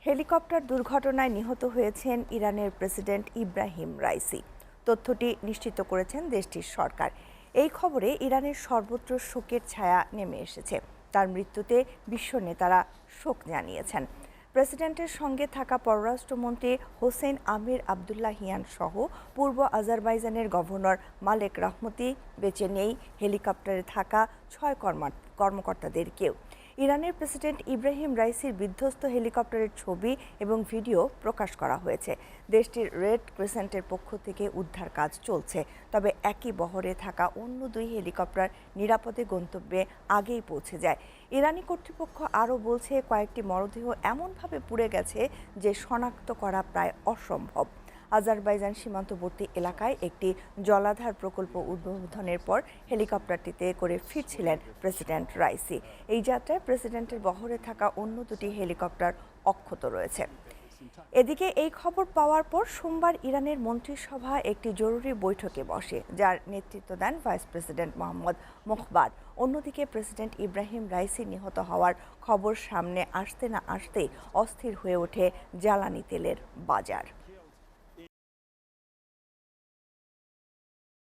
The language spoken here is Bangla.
হেলিকপ্টার দুর্ঘটনায় নিহত হয়েছেন ইরানের প্রেসিডেন্ট ইব্রাহিম রাইসি। তথ্যটি নিশ্চিত করেছেন দেশটির সরকার। এই খবরে ইরানের সর্বত্র শোকের ছায়া নেমে এসেছে। তার মৃত্যুতে বিশ্ব নেতারা শোক জানিয়েছেন। প্রেসিডেন্টের সঙ্গে থাকা পররাষ্ট্রমন্ত্রী হোসেন আমির আবদুল্লাহিয়ান সহ পূর্ব আজারবাইজানের গভর্নর মালেক রহমতি বেঁচে নেই হেলিকপ্টারে থাকা ৬ কর্মকর্তাদের কেউ। ইরানের প্রেসিডেন্ট ইব্রাহিম রাইসির বিধ্বস্ত হেলিকপ্টারের ছবি এবং ভিডিও প্রকাশ করা হয়েছে। দেশটির রেড ক্রিসেন্টের পক্ষ থেকে উদ্ধার কাজ চলছে। তবে একই বহরে থাকা অন্য 2 হেলিকপ্টার নিরাপদে গন্তব্যে আগেই পৌঁছে যায়। ইরানি কর্তৃপক্ষ আরও বলছে, কয়েকটি মরদেহ এমনভাবে পুড়ে গেছে যে শনাক্ত করা প্রায় অসম্ভব। আজারবাইজান সীমান্তবর্তী এলাকায় একটি জলাধার প্রকল্প উদ্বোধনের পর হেলিকপ্টারটিতে করে ফিরছিলেন প্রেসিডেন্ট রাইসি। এই যাত্রায় প্রেসিডেন্টের বহরে থাকা অন্য 2টি হেলিকপ্টার অক্ষত রয়েছে। এদিকে এই খবর পাওয়ার পর সোমবার ইরানের মন্ত্রিসভা একটি জরুরি বৈঠকে বসে, যার নেতৃত্ব দেন ভাইস প্রেসিডেন্ট মোহাম্মদ মোখবার। অন্যদিকে প্রেসিডেন্ট ইব্রাহিম রাইসি নিহত হওয়ার খবর সামনে আসতে না আসতেই অস্থির হয়ে ওঠে জ্বালানি তেলের বাজার।